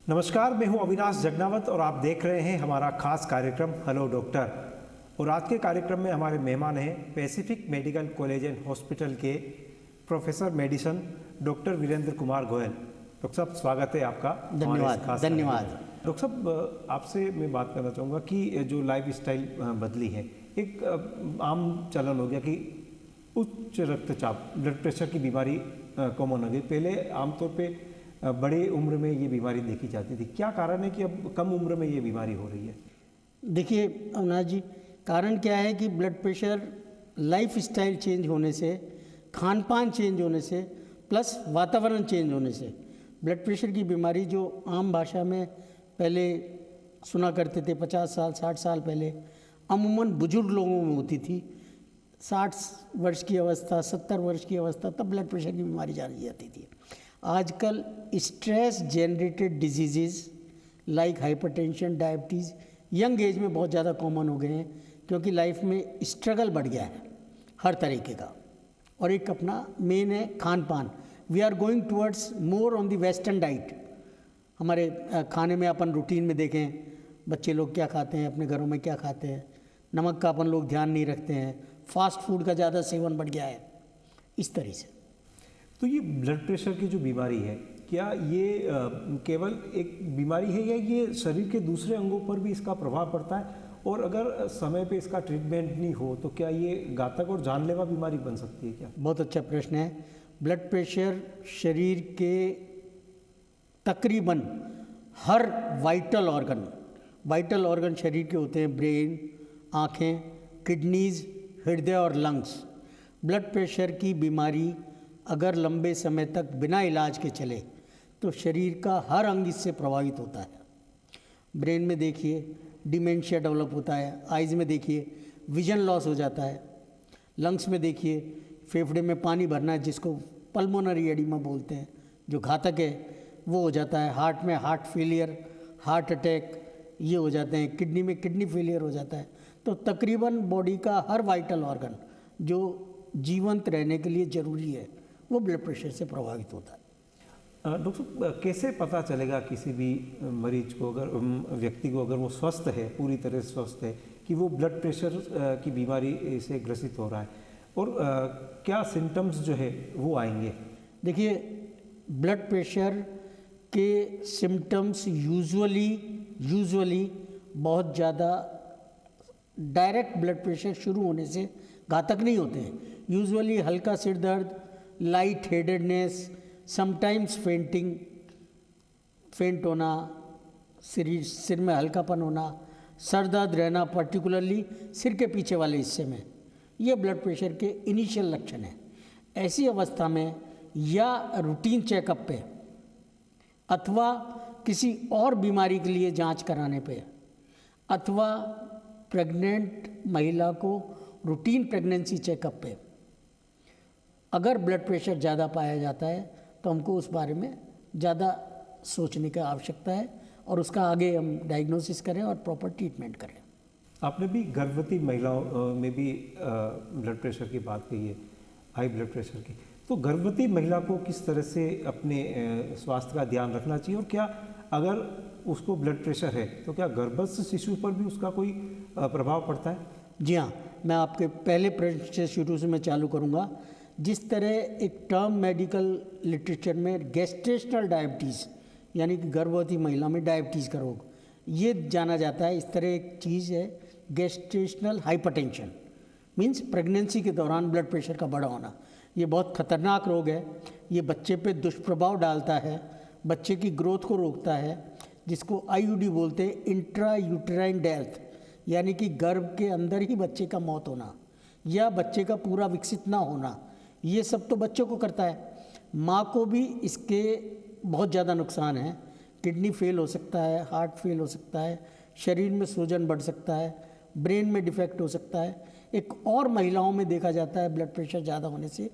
नमस्कार, मैं हूं अविनाश जगनावत और आप देख रहे हैं हमारा खास कार्यक्रम हेलो डॉक्टर। और आज के कार्यक्रम में हमारे मेहमान हैं Pacific medical college and hospital के professor medicine doctor Virendra Kumar Goyal. Doctor साहब, स्वागत है आपका। धन्यवाद। धन्यवाद डॉक्टर साहब, आपसे मैं बात करना चाहूँगा कि जो लाइफ स्टाइल बदली है, एक आम चलन हो गया कि उच्च रक्तचाप, ब्लड प्रेशर की बीमारी कॉमन हो गई। पहले आमतौर पे बड़े उम्र में ये बीमारी देखी जाती थी। क्या कारण है कि अब कम उम्र में ये बीमारी हो रही है? देखिए अविनाश जी, कारण क्या है कि blood pressure life style change होने से, खान पान चेंज होने से, प्लस वातावरण चेंज होने से ब्लड प्रेशर की बीमारी, जो आम भाषा में पहले सुना करते थे 50 साल 60 साल पहले, अमूमन बुजुर्ग लोगों में होती थी। 60 वर्ष की अवस्था, 70 वर्ष की अवस्था, तब ब्लड प्रेशर की बीमारी जानी जाती थी। आजकल stress generated disease like hypertension, diabetes young age में बहुत ज़्यादा कॉमन हो गए हैं, क्योंकि लाइफ में स्ट्रगल बढ़ गया है हर तरीके का। और एक अपना मेन है खान पान। We are going towards more on the western diet. हमारे खाने में अपन रूटीन में देखें, बच्चे लोग क्या खाते हैं, अपने घरों में क्या खाते हैं, नमक का अपन लोग ध्यान नहीं रखते हैं, फास्ट फूड का ज़्यादा सेवन बढ़ गया है, इस तरह से। तो ये ब्लड प्रेशर की जो बीमारी है, क्या ये केवल एक बीमारी है या ये शरीर के दूसरे अंगों पर भी इसका प्रभाव पड़ता है? और अगर समय पे इसका ट्रीटमेंट नहीं हो तो क्या ये घातक और जानलेवा बीमारी बन सकती है क्या? बहुत अच्छा प्रश्न है। ब्लड प्रेशर शरीर के तकरीबन हर वाइटल ऑर्गन शरीर के होते हैं, ब्रेन, आँखें, किडनीज, हृदय और लंग्स। ब्लड प्रेशर की बीमारी अगर लंबे समय तक बिना इलाज के चले तो शरीर का हर अंग इससे प्रभावित होता है। ब्रेन में देखिए डिमेंशिया डेवलप होता है, आइज़ में देखिए विजन लॉस हो जाता है, लंग्स में देखिए फेफड़े में पानी भरना है, जिसको पल्मोनरी एडिमा बोलते हैं, जो घातक है, वो हो जाता है। हार्ट में हार्ट फेलियर, हार्ट अटैक ये हो जाते हैं। किडनी में किडनी फेलियर हो जाता है। तो तकरीबन बॉडी का हर वाइटल ऑर्गन जो जीवंत रहने के लिए ज़रूरी है, वो ब्लड प्रेशर से प्रभावित होता है। डॉक्टर साहब, कैसे पता चलेगा किसी भी मरीज को, अगर व्यक्ति को, अगर वो स्वस्थ है, पूरी तरह से स्वस्थ है, कि वो ब्लड प्रेशर की बीमारी से ग्रसित हो रहा है, और क्या सिम्टम्स जो है वो आएंगे? देखिए, ब्लड प्रेशर के सिम्टम्स यूजुअली बहुत ज़्यादा डायरेक्ट ब्लड प्रेशर शुरू होने से घातक नहीं होते हैं। यूजुअली हल्का सिर दर्द, लाइट हेडेडनेस, समटाइम्स फेंट होना, सिर में हल्कापन होना, सर दर्द रहना, पर्टिकुलरली सिर के पीछे वाले हिस्से में, ये ब्लड प्रेशर के इनिशियल लक्षण हैं। ऐसी अवस्था में या रूटीन चेकअप पे अथवा किसी और बीमारी के लिए जांच कराने पे, अथवा प्रेग्नेंट महिला को रूटीन प्रेगनेंसी चेकअप पे अगर ब्लड प्रेशर ज़्यादा पाया जाता है तो हमको उस बारे में ज़्यादा सोचने की आवश्यकता है, और उसका आगे हम डायग्नोसिस करें और प्रॉपर ट्रीटमेंट करें। आपने भी गर्भवती महिलाओं में भी ब्लड प्रेशर की बात कही है, हाई ब्लड प्रेशर की। तो गर्भवती महिला को किस तरह से अपने स्वास्थ्य का ध्यान रखना चाहिए, और क्या अगर उसको ब्लड प्रेशर है तो क्या गर्भस्थ शिशु पर भी उसका कोई प्रभाव पड़ता है? जी हाँ, मैं आपके पहले प्रश्न से शुरू से मैं चालू करूँगा। जिस तरह एक टर्म मेडिकल लिटरेचर में गेस्टेशनल डायबिटीज़, यानी कि गर्भवती महिला में डायबिटीज़ का रोग, ये जाना जाता है। इस तरह एक चीज़ है गेस्टेशनल हाइपरटेंशन, मीन्स प्रेगनेंसी के दौरान ब्लड प्रेशर का बढ़ा होना। ये बहुत खतरनाक रोग है। ये बच्चे पे दुष्प्रभाव डालता है, बच्चे की ग्रोथ को रोकता है, जिसको IUD बोलते हैं, इंट्रा यूटेराइन डेथ, यानी कि गर्भ के अंदर ही बच्चे का मौत होना या बच्चे का पूरा विकसित ना होना। ये सब तो बच्चों को करता है, माँ को भी इसके बहुत ज़्यादा नुकसान है। किडनी फेल हो सकता है, हार्ट फेल हो सकता है, शरीर में सूजन बढ़ सकता है, ब्रेन में डिफेक्ट हो सकता है। एक और महिलाओं में देखा जाता है ब्लड प्रेशर ज़्यादा होने से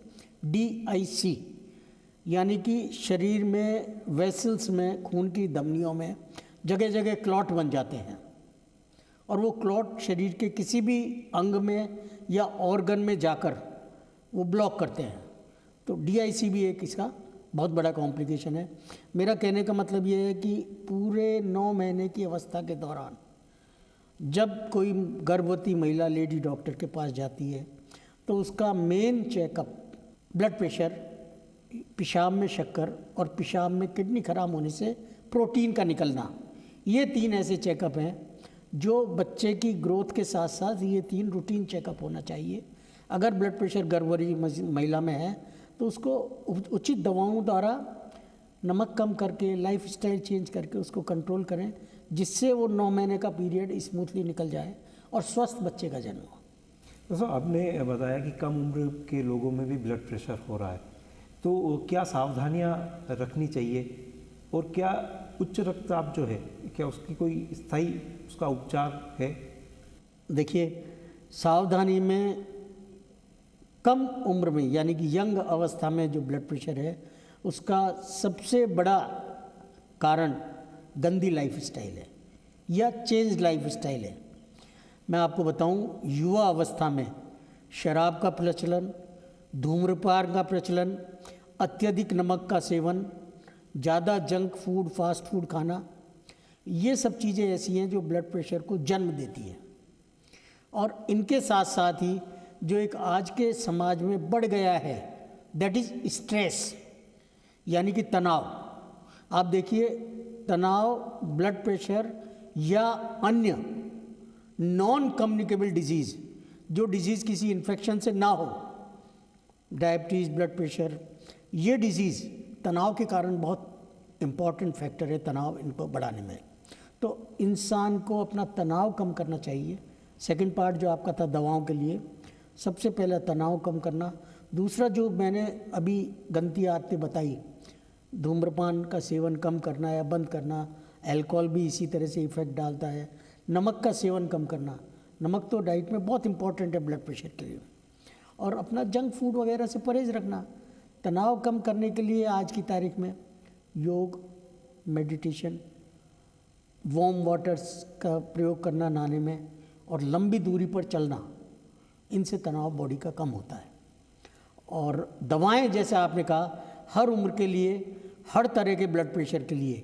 DIC, यानी कि शरीर में वेसल्स में, खून की धमनियों में जगह जगह क्लॉट बन जाते हैं, और वो क्लॉट शरीर के किसी भी अंग में या ऑर्गन में जाकर वो ब्लॉक करते हैं। तो DIC भी एक इसका बहुत बड़ा कॉम्प्लिकेशन है। मेरा कहने का मतलब ये है कि पूरे 9 महीने की अवस्था के दौरान जब कोई गर्भवती महिला लेडी डॉक्टर के पास जाती है तो उसका मेन चेकअप ब्लड प्रेशर, पेशाब में शक्कर और पेशाब में किडनी खराब होने से प्रोटीन का निकलना, ये 3 ऐसे चेकअप हैं जो बच्चे की ग्रोथ के साथ साथ ये 3 रूटीन चेकअप होना चाहिए। अगर ब्लड प्रेशर गर्भवती महिला में है तो उसको उचित दवाओं द्वारा नमक कम करके, लाइफ स्टाइल चेंज करके उसको कंट्रोल करें, जिससे वो 9 महीने का पीरियड स्मूथली निकल जाए और स्वस्थ बच्चे का जन्म हो। दोस्तों, आपने बताया कि कम उम्र के लोगों में भी ब्लड प्रेशर हो रहा है, तो क्या सावधानियां रखनी चाहिए और क्या उच्च रक्तचाप जो है, क्या उसकी कोई स्थायी उसका उपचार है? देखिए, सावधानी में कम उम्र में यानी कि यंग अवस्था में जो ब्लड प्रेशर है उसका सबसे बड़ा कारण गंदी लाइफ स्टाइल है या चेंज लाइफ स्टाइल है। मैं आपको बताऊं, युवा अवस्था में शराब का प्रचलन, धूम्रपान का प्रचलन, अत्यधिक नमक का सेवन, ज़्यादा जंक फूड, फास्ट फूड खाना, ये सब चीज़ें ऐसी हैं जो ब्लड प्रेशर को जन्म देती हैं। और इनके साथ साथ ही जो एक आज के समाज में बढ़ गया है, दैट इज़ स्ट्रेस, यानी कि तनाव। आप देखिए, तनाव, ब्लड प्रेशर या अन्य नॉन कम्युनिकेबल डिजीज़, जो डिजीज़ किसी इन्फेक्शन से ना हो, डायबिटीज़, ब्लड प्रेशर, ये डिजीज़ तनाव के कारण बहुत इम्पॉर्टेंट फैक्टर है तनाव इनको बढ़ाने में। तो इंसान को अपना तनाव कम करना चाहिए। सेकंड पार्ट जो आपका था दवाओं के लिए, सबसे पहला तनाव कम करना। दूसरा जो मैंने अभी गंदी आदतें बताई, धूम्रपान का सेवन कम करना या बंद करना, अल्कोहल भी इसी तरह से इफ़ेक्ट डालता है। नमक का सेवन कम करना, नमक तो डाइट में बहुत इंपॉर्टेंट है ब्लड प्रेशर के लिए। और अपना जंक फूड वगैरह से परहेज़ रखना। तनाव कम करने के लिए आज की तारीख में योग, मेडिटेशन, वार्म वाटर्स का प्रयोग करना नहाने में, और लंबी दूरी पर चलना, इनसे तनाव बॉडी का कम होता है। और दवाएं, जैसे आपने कहा, हर उम्र के लिए, हर तरह के ब्लड प्रेशर के लिए,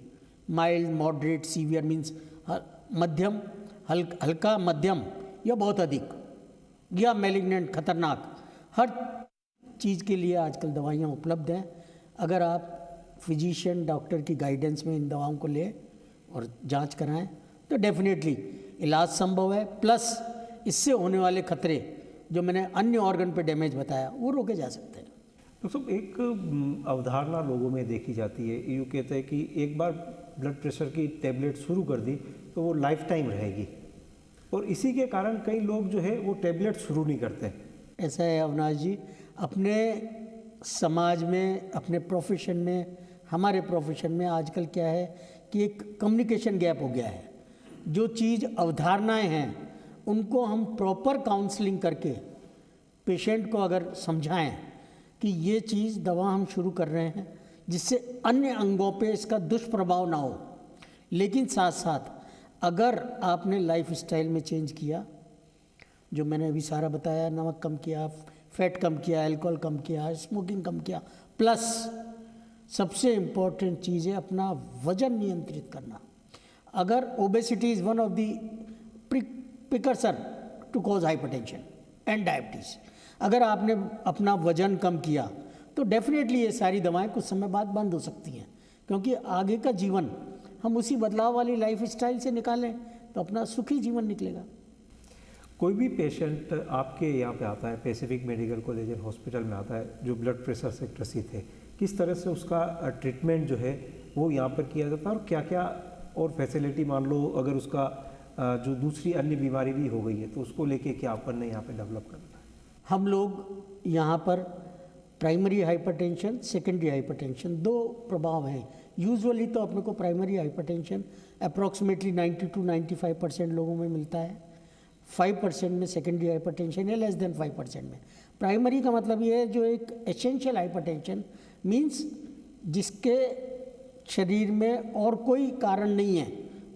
माइल्ड, मॉडरेट, सीवियर मीन्स मध्यम, हल्का, मध्यम या बहुत अधिक, या मैलिग्नेंट, खतरनाक, हर चीज़ के लिए आजकल दवाइयाँ उपलब्ध हैं। अगर आप फिजिशियन, डॉक्टर की गाइडेंस में इन दवाओं को लें और जांच कराएं तो डेफिनेटली इलाज संभव है। प्लस इससे होने वाले खतरे जो मैंने अन्य ऑर्गन पे डैमेज बताया, वो रोके जा सकते हैं। दोस्तों, एक अवधारणा लोगों में देखी जाती है, यूँ कहते हैं कि एक बार ब्लड प्रेशर की टैबलेट शुरू कर दी तो वो लाइफ टाइम रहेगी, और इसी के कारण कई लोग जो है वो टैबलेट शुरू नहीं करते। ऐसा है अविनाश जी, अपने समाज में, अपने प्रोफेशन में, हमारे प्रोफेशन में आजकल क्या है कि एक कम्युनिकेशन गैप हो गया है। जो चीज़ अवधारणाएं हैं उनको हम प्रॉपर काउंसलिंग करके पेशेंट को अगर समझाएं कि ये चीज़ दवा हम शुरू कर रहे हैं जिससे अन्य अंगों पे इसका दुष्प्रभाव ना हो, लेकिन साथ साथ अगर आपने लाइफ स्टाइल में चेंज किया, जो मैंने अभी सारा बताया, नमक कम किया, फैट कम किया, अल्कोहल कम किया, स्मोकिंग कम किया, प्लस सबसे इम्पॉर्टेंट चीज़ है अपना वजन नियंत्रित करना। अगर obesity is one of the precursor to cause hypertension and diabetes, अगर आपने अपना वजन कम किया तो डेफिनेटली ये सारी दवाएं कुछ समय बाद बंद हो सकती हैं, क्योंकि आगे का जीवन हम उसी बदलाव वाली लाइफ स्टाइल से निकालें तो अपना सुखी जीवन निकलेगा। कोई भी पेशेंट आपके यहाँ पे आता है, Pacific medical college and hospital में आता है, जो ब्लड प्रेशर से ग्रसित है, किस तरह से उसका ट्रीटमेंट जो है वो यहाँ पर किया जाता है, और क्या क्या और फैसिलिटी, मान लो अगर उसका जो दूसरी अन्य बीमारी भी हो गई है तो उसको लेके क्या अपन ने यहाँ पे डेवलप करना है? हम लोग यहाँ पर प्राइमरी हाइपरटेंशन, सेकेंडरी हाइपरटेंशन, 2 प्रभाव हैं। यूजुअली तो अपने को प्राइमरी हाइपरटेंशन अप्रॉक्सीमेटली 90 to 95% लोगों में मिलता है, 5% में सेकेंडरी हाइपरटेंशन है, लेस देन 5% में। प्राइमरी का मतलब ये है जो एक एसेंशियल हाइपरटेंशन मीन्स जिसके शरीर में और कोई कारण नहीं है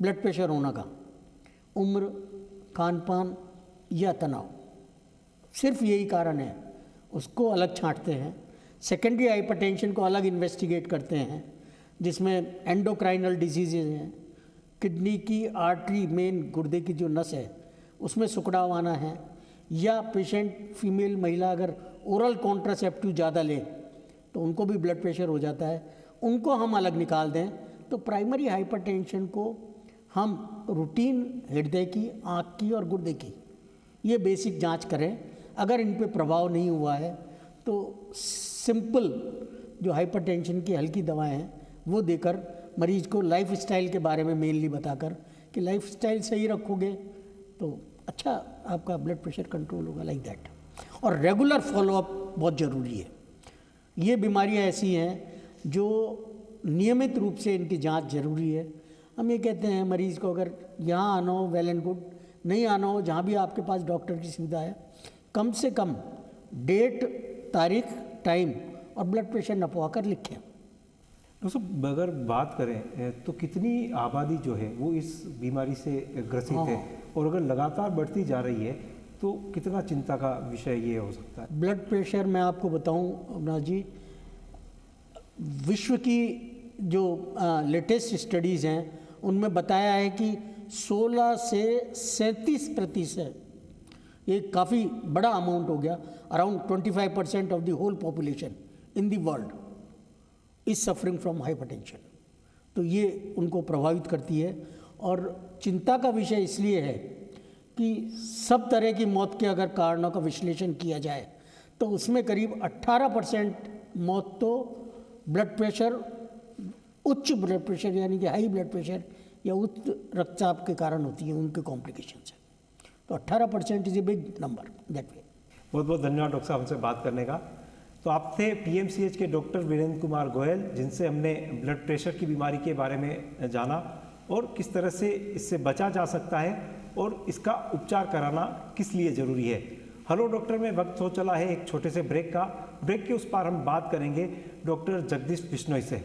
ब्लड प्रेशर होने का, उम्र, खान पान या तनाव, सिर्फ यही कारण है, उसको अलग छांटते हैं। सेकेंडरी हाइपरटेंशन को अलग इन्वेस्टिगेट करते हैं, जिसमें एंडोक्राइनल डिजीजेज हैं, किडनी की आर्टरी, मेन गुर्दे की जो नस है उसमें सिकुड़ाव आना है, या पेशेंट फीमेल महिला अगर ओरल कॉन्ट्रासेप्टिव ज़्यादा ले तो उनको भी ब्लड प्रेशर हो जाता है, उनको हम अलग निकाल दें। तो प्राइमरी हाइपरटेंशन को हम रूटीन हृदय की, आँख की और गुर्दे की ये बेसिक जांच करें। अगर इन पे प्रभाव नहीं हुआ है तो सिंपल जो हाइपरटेंशन की हल्की दवाएं हैं वो देकर मरीज को लाइफस्टाइल के बारे में मेनली बताकर कि लाइफस्टाइल सही रखोगे तो अच्छा आपका ब्लड प्रेशर कंट्रोल होगा, लाइक दैट। और रेगुलर फॉलोअप बहुत ज़रूरी है। ये बीमारियां ऐसी हैं जो नियमित रूप से इनकी जांच जरूरी है। हम ये कहते हैं मरीज़ को अगर यहाँ आना हो वेल एंड गुड, नहीं आना हो जहाँ भी आपके पास डॉक्टर की सुविधा है, कम से कम डेट, तारीख, टाइम और ब्लड प्रेशर नपवा कर लिखें। दोस्तों, अगर बात करें तो कितनी आबादी जो है वो इस बीमारी से ग्रसित है, और अगर लगातार बढ़ती जा रही है तो कितना चिंता का विषय ये हो सकता है? ब्लड प्रेशर मैं आपको बताऊं अविनाश जी, विश्व की जो लेटेस्ट स्टडीज़ हैं उनमें बताया है कि 16 से 37%, ये काफ़ी बड़ा अमाउंट हो गया, around 25% of the whole population in the world is suffering from hypertension. तो ये उनको प्रभावित करती है और चिंता का विषय इसलिए है कि सब तरह की मौत के अगर कारणों का विश्लेषण किया जाए तो उसमें करीब 18% मौत तो ब्लड प्रेशर, उच्च ब्लड प्रेशर यानी कि हाई ब्लड प्रेशर या उच्च रक्तचाप के कारण होती है, उनके कॉम्प्लिकेशन से। तो 18% is a big number that way. बहुत बहुत धन्यवाद डॉक्टर साहब हमसे बात करने का। तो आप थे पीएमसीएच के डॉक्टर वीरेंद्र कुमार गोयल, जिनसे हमने ब्लड प्रेशर की बीमारी के बारे में जाना और किस तरह से इससे बचा जा सकता है और इसका उपचार कराना किस लिए ज़रूरी है। हेलो डॉक्टर में वक्त हो चला है एक छोटे से ब्रेक का। ब्रेक के उस पार हम बात करेंगे डॉक्टर जगदीश बिश्नोई से।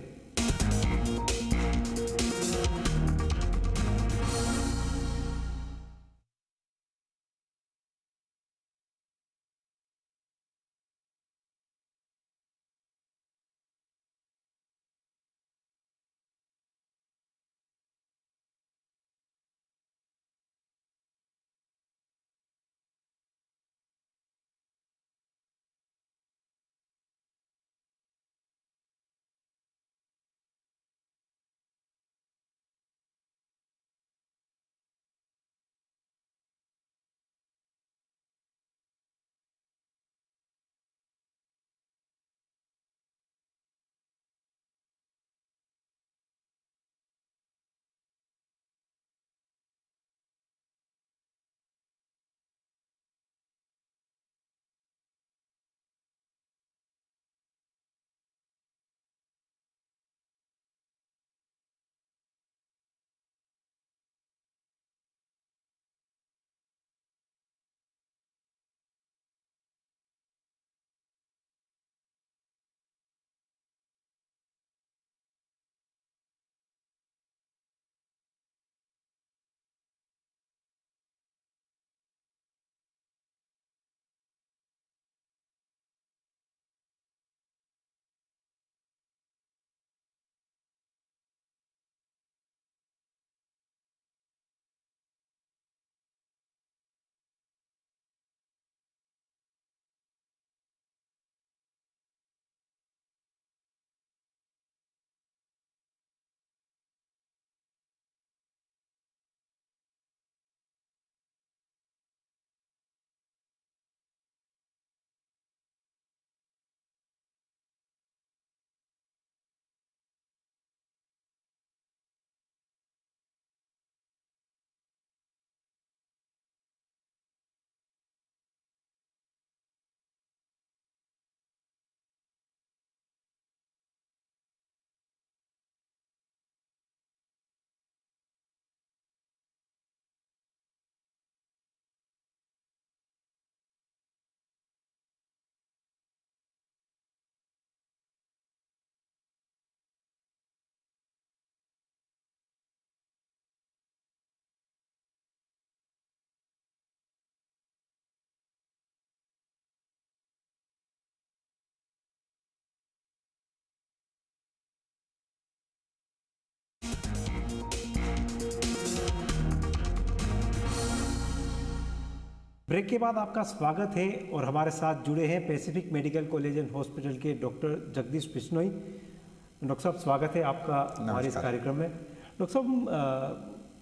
ब्रेक के बाद आपका स्वागत है और हमारे साथ जुड़े हैं Pacific medical college and hospital के डॉक्टर जगदीश बिश्नोई। डॉक्टर साहब, स्वागत है आपका हमारे इस कार्यक्रम में। डॉक्टर साहब,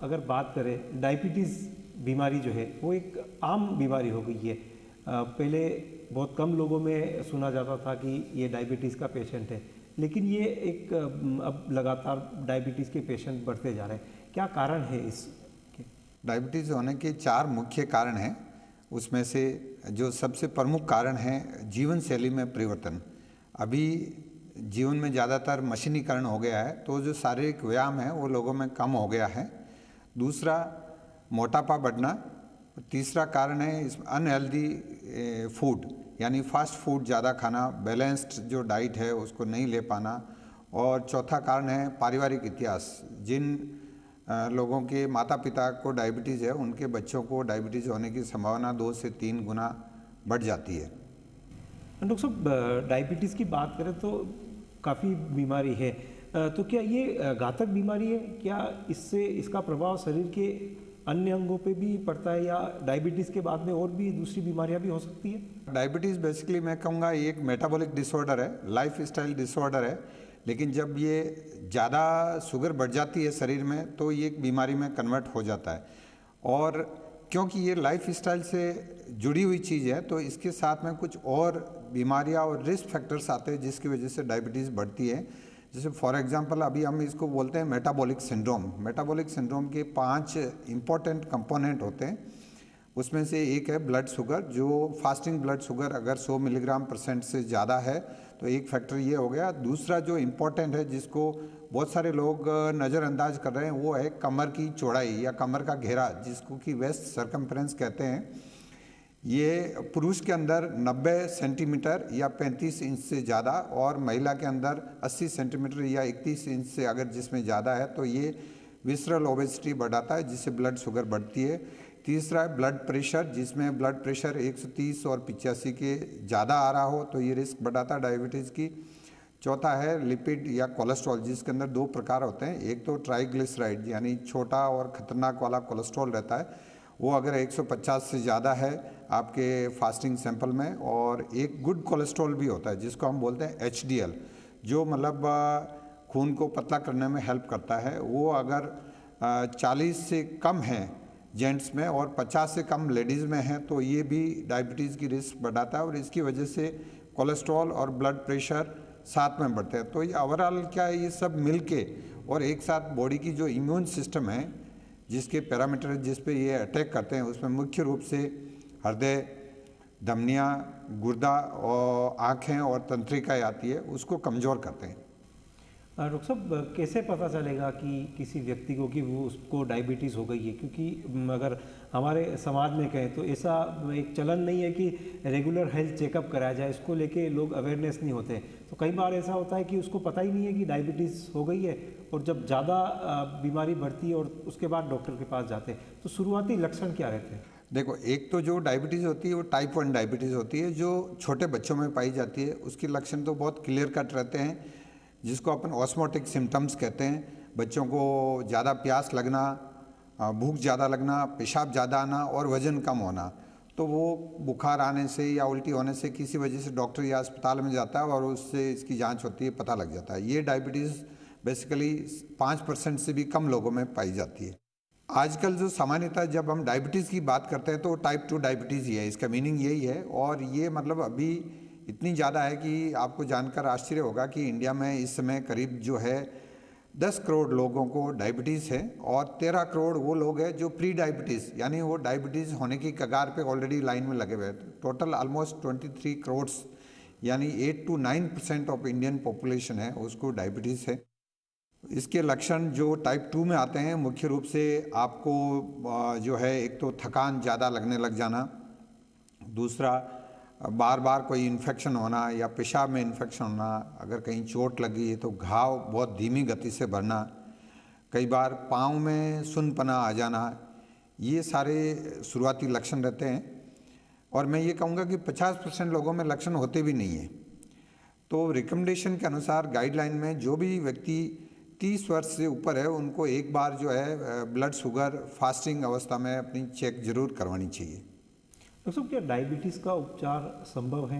अगर बात करें, डायबिटीज़ बीमारी जो है वो एक आम बीमारी हो गई है। पहले बहुत कम लोगों में सुना जाता था कि ये डायबिटीज़ का पेशेंट है, लेकिन ये एक अब लगातार डायबिटीज़ के पेशेंट बढ़ते जा रहे हैं। क्या कारण है इसके? डायबिटीज़ होने के 4 मुख्य कारण हैं। उसमें से जो सबसे प्रमुख कारण है जीवन शैली में परिवर्तन। अभी जीवन में ज़्यादातर मशीनीकरण हो गया है, तो जो शारीरिक व्यायाम है वो लोगों में कम हो गया है। दूसरा, मोटापा बढ़ना। तीसरा कारण है इस अनहेल्दी फूड, यानी फास्ट फूड ज़्यादा खाना, बैलेंस्ड जो डाइट है उसको नहीं ले पाना। और चौथा कारण है पारिवारिक इतिहास। जिन लोगों के माता पिता को डायबिटीज़ है, उनके बच्चों को डायबिटीज़ होने की संभावना 2 से 3 गुना बढ़ जाती है। डॉक्टर साहब, डायबिटीज़ की बात करें तो काफ़ी बीमारी है, तो क्या ये घातक बीमारी है? क्या इससे इसका प्रभाव शरीर के अन्य अंगों पे भी पड़ता है, या डायबिटीज़ के बाद में और भी दूसरी बीमारियां भी हो सकती है? डायबिटीज़ बेसिकली मैं कहूँगा ये एक मेटाबॉलिक डिसऑर्डर है, लाइफ स्टाइल डिसऑर्डर है। लेकिन जब ये ज़्यादा शुगर बढ़ जाती है शरीर में तो ये एक बीमारी में कन्वर्ट हो जाता है। और क्योंकि ये लाइफ स्टाइल से जुड़ी हुई चीज़ है, तो इसके साथ में कुछ और बीमारियां और रिस्क फैक्टर्स आते हैं जिसकी वजह से डायबिटीज़ बढ़ती है। जैसे फॉर एग्जांपल अभी हम इसको बोलते हैं मेटाबॉलिक सिंड्रोम। मेटाबॉलिक सिंड्रोम के 5 इंपॉर्टेंट कंपोनेंट होते हैं। उसमें से एक है ब्लड शुगर, जो फास्टिंग ब्लड शुगर अगर 100 मिलीग्राम % से ज़्यादा है तो एक फैक्टर ये हो गया। दूसरा जो इम्पोर्टेंट है, जिसको बहुत सारे लोग नज़रअंदाज कर रहे हैं, वो है कमर की चौड़ाई या कमर का घेरा, जिसको कि वेस्ट सर्कमफ्रेंस कहते हैं। ये पुरुष के अंदर 90 सेंटीमीटर या 35 इंच से ज़्यादा, और महिला के अंदर 80 सेंटीमीटर या 31 इंच से अगर जिसमें ज़्यादा है तो ये विसरल ओबेसिटी बढ़ाता है, जिससे ब्लड शुगर बढ़ती है। तीसरा है ब्लड प्रेशर, जिसमें ब्लड प्रेशर 130 और 85 के ज़्यादा आ रहा हो तो ये रिस्क बढ़ाता है डायबिटीज़ की। चौथा है लिपिड या कोलेस्ट्रॉल, जिसके अंदर 2 प्रकार होते हैं। एक तो ट्राइग्लिसराइड यानी छोटा और ख़तरनाक वाला कोलेस्ट्रॉल रहता है, वो अगर 150 से ज़्यादा है आपके फास्टिंग सैंपल में। और एक गुड कोलेस्ट्रॉल भी होता है जिसको हम बोलते हैं HDL, जो मतलब खून को पतला करने में हेल्प करता है। वो अगर 40 से कम है जेंट्स में और 50 से कम लेडीज़ में है तो ये भी डायबिटीज़ की रिस्क बढ़ाता है, और इसकी वजह से कोलेस्ट्रॉल और ब्लड प्रेशर साथ में बढ़ते हैं। तो ये ओवरऑल क्या है, ये सब मिलके और एक साथ बॉडी की जो इम्यून सिस्टम है, जिसके पैरामीटर जिस पे ये अटैक करते हैं, उसमें मुख्य रूप से हृदय, धमनियाँ, गुर्दा और आँखें और तंत्रिकाएँ आती है, उसको कमज़ोर करते हैं। डॉक्टर साहब, कैसे पता चलेगा कि किसी व्यक्ति को कि वो उसको डायबिटीज़ हो गई है? क्योंकि अगर हमारे समाज में कहें तो ऐसा एक चलन नहीं है कि रेगुलर हेल्थ चेकअप कराया जाए, इसको लेके लोग अवेयरनेस नहीं होते। तो कई बार ऐसा होता है कि उसको पता ही नहीं है कि डायबिटीज़ हो गई है, और जब ज़्यादा बीमारी बढ़ती है और उसके बाद डॉक्टर के पास जाते हैं, तो शुरुआती लक्षण क्या रहते हैं? देखो, एक तो जो डायबिटीज़ होती है वो टाइप 1 डायबिटीज़ होती है, जो छोटे बच्चों में पाई जाती है। उसके लक्षण तो बहुत क्लियर कट रहते हैं, जिसको अपन ऑस्मोटिक सिम्टम्स कहते हैं। बच्चों को ज़्यादा प्यास लगना, भूख ज़्यादा लगना, पेशाब ज़्यादा आना और वज़न कम होना। तो वो बुखार आने से या उल्टी होने से किसी वजह से डॉक्टर या अस्पताल में जाता है और उससे इसकी जांच होती है, पता लग जाता है। ये डायबिटीज़ बेसिकली 5% से भी कम लोगों में पाई जाती है। आजकल जो सामान्यतः जब हम डायबिटीज़ की बात करते हैं तो टाइप 2 डायबिटीज़ ही है, इसका मीनिंग यही है। और ये मतलब अभी इतनी ज़्यादा है कि आपको जानकर आश्चर्य होगा कि इंडिया में इस समय करीब जो है 10 करोड़ लोगों को डायबिटीज़ है, और 13 करोड़ वो लोग हैं जो प्री डायबिटीज़ यानी वो डायबिटीज़ होने की कगार पे ऑलरेडी लाइन में लगे हुए हैं। टोटल ऑलमोस्ट 23 करोड़ यानी 8 to 9% ऑफ इंडियन पॉपुलेशन है उसको डायबिटीज़ है। इसके लक्षण जो टाइप 2 में आते हैं, मुख्य रूप से आपको जो है एक तो थकान ज़्यादा लगने लग जाना, दूसरा बार बार कोई इन्फेक्शन होना या पेशाब में इन्फेक्शन होना, अगर कहीं चोट लगी है तो घाव बहुत धीमी गति से भरना, कई बार पाँव में सुन्नपना आ जाना, ये सारे शुरुआती लक्षण रहते हैं। और मैं ये कहूँगा कि 50% लोगों में लक्षण होते भी नहीं हैं। तो रिकमेंडेशन के अनुसार गाइडलाइन में जो भी व्यक्ति 30 वर्ष से ऊपर है उनको एक बार जो है ब्लड शुगर फास्टिंग अवस्था में अपनी चेक जरूर करवानी चाहिए। दोस्तों, क्या डायबिटीज़ का उपचार संभव है?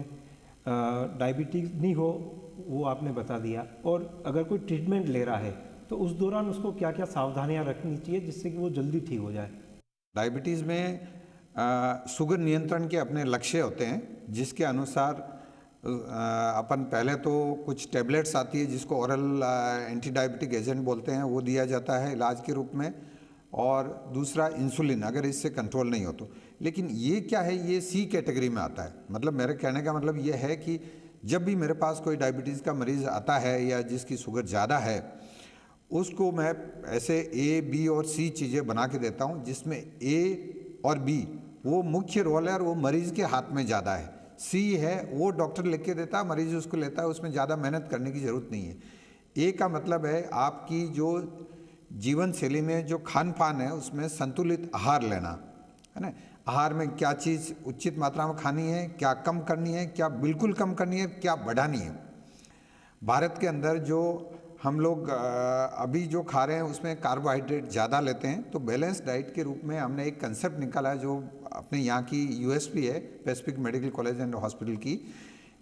डायबिटीज़ नहीं हो वो आपने बता दिया, और अगर कोई ट्रीटमेंट ले रहा है तो उस दौरान उसको क्या क्या सावधानियां रखनी चाहिए जिससे कि वो जल्दी ठीक हो जाए? डायबिटीज़ में शुगर नियंत्रण के अपने लक्ष्य होते हैं, जिसके अनुसार अपन पहले तो कुछ टेबलेट्स आती है जिसको ओरल एंटी डायबिटिक एजेंट बोलते हैं, वो दिया जाता है इलाज के रूप में, और दूसरा इंसुलिन अगर इससे कंट्रोल नहीं हो तो। लेकिन ये क्या है, ये सी कैटेगरी में आता है। मतलब मेरे कहने का मतलब ये है कि जब भी मेरे पास कोई डायबिटीज़ का मरीज़ आता है या जिसकी शुगर ज़्यादा है, उसको मैं ऐसे ए, बी और सी चीज़ें बना के देता हूँ, जिसमें ए और बी वो मुख्य रोल है और वो मरीज़ के हाथ में ज़्यादा है। सी है वो डॉक्टर लिख के देता है, मरीज़ उसको लेता है, उसमें ज़्यादा मेहनत करने की ज़रूरत नहीं है। ए का मतलब है आपकी जो जीवन शैली में जो खान पान है उसमें संतुलित आहार लेना है ना। आहार में क्या चीज़ उचित मात्रा में खानी है, क्या कम करनी है, क्या बिल्कुल कम करनी है, क्या बढ़ानी है। भारत के अंदर जो हम लोग अभी जो खा रहे हैं उसमें कार्बोहाइड्रेट ज़्यादा लेते हैं, तो बैलेंस डाइट के रूप में हमने एक कंसेप्ट निकाला है जो अपने यहाँ की यूएसपी है, Pacific medical college and hospital की,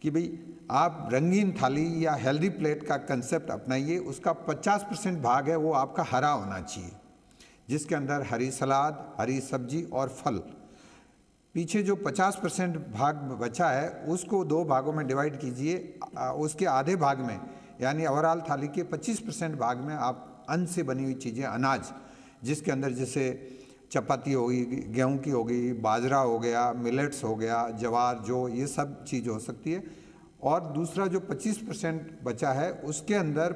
कि भाई आप रंगीन थाली या हेल्दी प्लेट का कंसेप्ट अपनाइए। उसका 50% भाग है वो आपका हरा होना चाहिए, जिसके अंदर हरी सलाद, हरी सब्जी और फल। पीछे जो 50% भाग बचा है उसको दो भागों में डिवाइड कीजिए। उसके आधे भाग में यानी ओवरऑल थाली के 25% भाग में आप अन्न से बनी हुई चीज़ें, अनाज, जिसके अंदर जैसे चपाती होगी, गेहूं की होगी, बाजरा हो गया, मिलेट्स हो गया, जवार, जो ये सब चीज़ हो सकती है। और दूसरा जो 25% बचा है उसके अंदर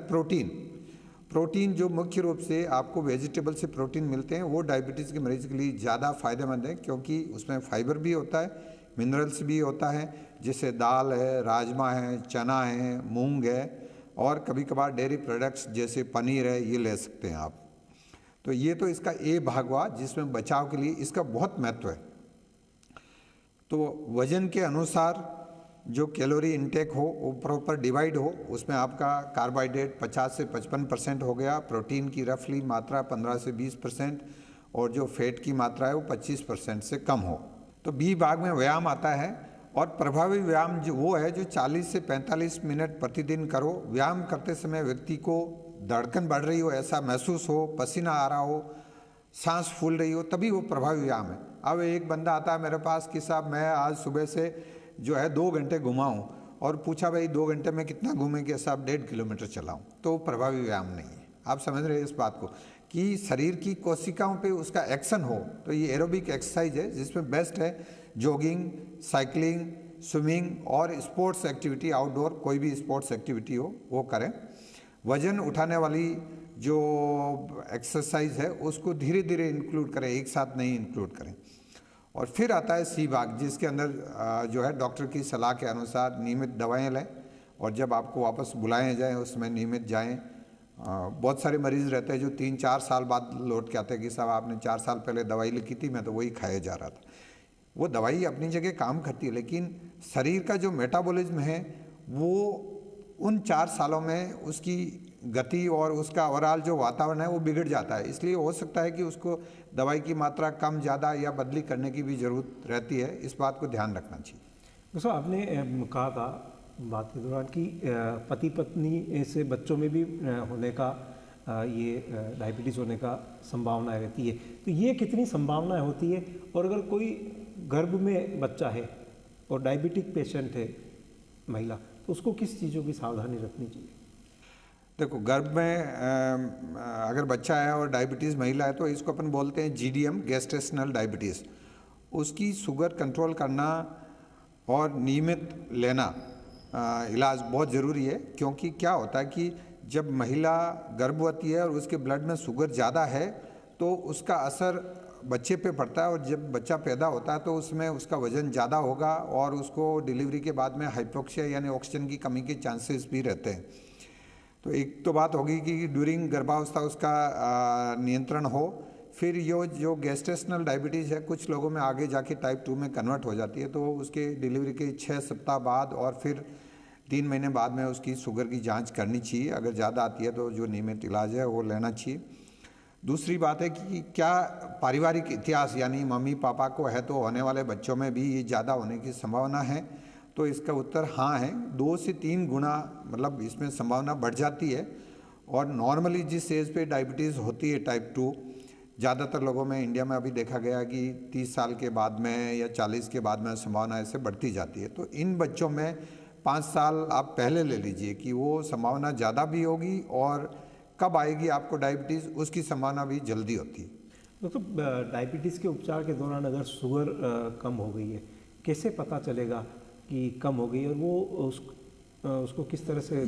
प्रोटीन जो मुख्य रूप से आपको वेजिटेबल से प्रोटीन मिलते हैं, वो डायबिटीज़ के मरीज़ के लिए ज़्यादा फायदेमंद है, क्योंकि उसमें फाइबर भी होता है, मिनरल्स भी होता है, जैसे दाल है, राजमा है, चना है, मूंग है, और कभी कभार डेयरी प्रोडक्ट्स जैसे पनीर है, ये ले सकते हैं आप। तो ये तो इसका ए भाग हुआ जिसमें बचाव के लिए इसका बहुत महत्व है। तो वजन के अनुसार जो कैलोरी इनटेक हो वो प्रॉपर डिवाइड हो, उसमें आपका कार्बोहाइड्रेट 50 से 55% हो गया, प्रोटीन की रफली मात्रा 15 से 20%, और जो फैट की मात्रा है वो 25% से कम हो। तो बी भाग में व्यायाम आता है, और प्रभावी व्यायाम जो वो है जो 40 से 45 मिनट प्रतिदिन करो। व्यायाम करते समय व्यक्ति को धड़कन बढ़ रही हो ऐसा महसूस हो, पसीना आ रहा हो, सांस फूल रही हो, तभी वो प्रभावी व्यायाम है। अब एक बंदा आता है मेरे पास कि साहब मैं आज सुबह से जो है 2 घंटे घुमा हूँ, और पूछा भाई 2 घंटे में कितना घूमेंगे? साहब 1.5 किलोमीटर चलाऊँ, तो प्रभावी व्यायाम नहीं है। आप समझ रहे हैं इस बात को कि शरीर की कोशिकाओं पे उसका एक्शन हो। तो ये एरोबिक एक्सरसाइज है जिसमें बेस्ट है जॉगिंग, साइकिलिंग, स्विमिंग और स्पोर्ट्स एक्टिविटी, आउटडोर कोई भी स्पोर्ट्स एक्टिविटी हो वो करें। वजन उठाने वाली जो एक्सरसाइज है उसको धीरे धीरे इंक्लूड करें, एक साथ नहीं इंक्लूड करें। और फिर आता है सी भाग, जिसके अंदर जो है डॉक्टर की सलाह के अनुसार नियमित दवाएं लें, और जब आपको वापस बुलाए जाएं उसमें नियमित जाएं। बहुत सारे मरीज़ रहते हैं जो 3-4 साल बाद लौट के आते हैं कि साहब आपने 4 साल पहले दवाई लिखी थी, मैं तो वही खाया जा रहा था। वो दवाई अपनी जगह काम करती है, लेकिन शरीर का जो मेटाबॉलिज्म है वो उन 4 सालों में उसकी गति और उसका ओवरऑल जो वातावरण है वो बिगड़ जाता है। इसलिए हो सकता है कि उसको दवाई की मात्रा कम ज़्यादा या बदली करने की भी ज़रूरत रहती है। इस बात को ध्यान रखना चाहिए। दोस्तों, आपने कहा था बात के दौरान कि पति पत्नी से बच्चों में भी होने का ये डायबिटीज़ होने का संभावना रहती है, तो ये कितनी संभावनाएं होती है? और अगर कोई गर्भ में बच्चा है और डायबिटिक पेशेंट है महिला, तो उसको किस चीज़ों की सावधानी रखनी चाहिए? देखो, गर्भ में अगर बच्चा है और डायबिटीज़ महिला है तो इसको अपन बोलते हैं जीडीएम, गैस्ट्रेशनल डायबिटीज़। उसकी शुगर कंट्रोल करना और नियमित लेना इलाज बहुत ज़रूरी है, क्योंकि क्या होता है कि जब महिला गर्भवती है और उसके ब्लड में शुगर ज़्यादा है तो उसका असर बच्चे पे पड़ता है, और जब बच्चा पैदा होता है तो उसमें उसका वज़न ज़्यादा होगा और उसको डिलीवरी के बाद में हाइपोक्सिया यानी ऑक्सीजन की कमी के चांसेस भी रहते हैं। तो एक तो बात होगी कि ड्यूरिंग गर्भावस्था उसका नियंत्रण हो। फिर ये जो गैस्ट्रेशनल डायबिटीज़ है कुछ लोगों में आगे जाके टाइप 2 में कन्वर्ट हो जाती है, तो उसके डिलीवरी के 6 सप्ताह बाद और फिर 3 महीने बाद में उसकी शुगर की जांच करनी चाहिए। अगर ज़्यादा आती है तो जो नियमित इलाज है वो लेना चाहिए। दूसरी बात है कि क्या पारिवारिक इतिहास यानी मम्मी पापा को है तो होने वाले बच्चों में भी ये ज़्यादा होने की संभावना है, तो इसका उत्तर हाँ है। 2 से 3 गुना मतलब इसमें संभावना बढ़ जाती है। और नॉर्मली जिस एज पे डायबिटीज़ होती है टाइप 2, ज़्यादातर लोगों में इंडिया में अभी देखा गया कि 30 साल के बाद में या 40 के बाद में संभावना ऐसे बढ़ती जाती है। तो इन बच्चों में 5 साल आप पहले ले लीजिए कि वो संभावना ज़्यादा भी होगी, और कब आएगी आपको डायबिटीज़ उसकी संभावना भी जल्दी होती है। मतलब डायबिटीज़ के उपचार के दौरान अगर शुगर कम हो गई है, कैसे पता चलेगा कि कम हो गई, और वो उसको किस तरह से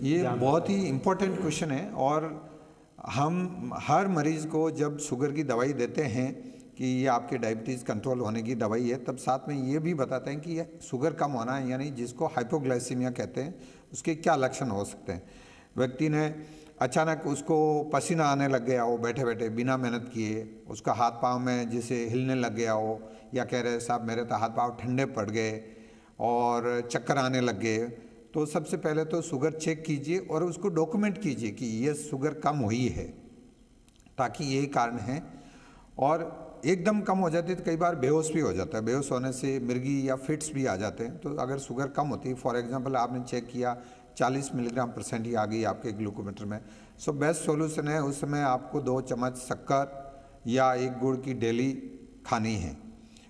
ये बहुत ही इम्पोर्टेंट क्वेश्चन है। और हम हर मरीज़ को जब शुगर की दवाई देते हैं कि ये आपके डायबिटीज़ कंट्रोल होने की दवाई है, तब साथ में ये भी बताते हैं कि ये शुगर कम होना है, यानी जिसको हाइपोग्लाइसीमिया कहते हैं, उसके क्या लक्षण हो सकते हैं। व्यक्ति ने अचानक उसको पसीना आने लग गया हो बैठे बैठे बिना मेहनत किए, उसका हाथ पाँव में जैसे हिलने लग गया हो, या कह रहे साहब मेरे तो हाथ पाँव ठंडे पड़ गए और चक्कर आने लग गए, तो सबसे पहले तो शुगर चेक कीजिए और उसको डॉक्यूमेंट कीजिए कि ये शुगर कम हुई है, ताकि यही कारण है। और एकदम कम हो जाती है तो कई बार बेहोश भी हो जाता है, बेहोश होने से मिर्गी या फिट्स भी आ जाते हैं। तो अगर शुगर कम होती है, फॉर एग्जांपल आपने चेक किया 40 मिलीग्राम% ही आ गई आपके ग्लूकोमीटर में, सो बेस्ट सॉल्यूशन है उस समय आपको 2 चम्मच शक्कर या 1 गुड़ की डेली खानी है।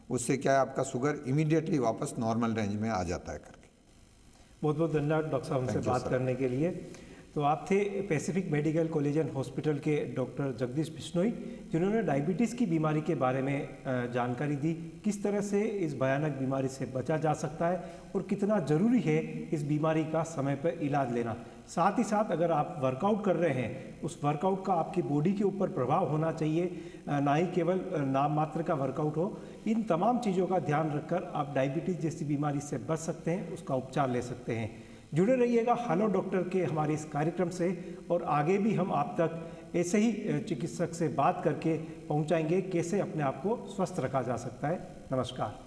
उससे क्या है आपका शुगर इमीडिएटली वापस नॉर्मल रेंज में आ जाता है करके। बहुत बहुत धन्यवाद डॉक्टर साहब हमसे बात करने के लिए। तो आप थे Pacific medical college and hospital के डॉक्टर जगदीश बिश्नोई, जिन्होंने डायबिटीज़ की बीमारी के बारे में जानकारी दी, किस तरह से इस भयानक बीमारी से बचा जा सकता है और कितना ज़रूरी है इस बीमारी का समय पर इलाज लेना। साथ ही साथ अगर आप वर्कआउट कर रहे हैं, उस वर्कआउट का आपकी बॉडी के ऊपर प्रभाव होना चाहिए, ना ही केवल नाम मात्र का वर्कआउट हो। इन तमाम चीज़ों का ध्यान रखकर आप डायबिटीज़ जैसी बीमारी से बच सकते हैं, उसका उपचार ले सकते हैं। जुड़े रहिएगा हेलो डॉक्टर के हमारे इस कार्यक्रम से, और आगे भी हम आप तक ऐसे ही चिकित्सक से बात करके पहुंचाएंगे कैसे अपने आप को स्वस्थ रखा जा सकता है। नमस्कार।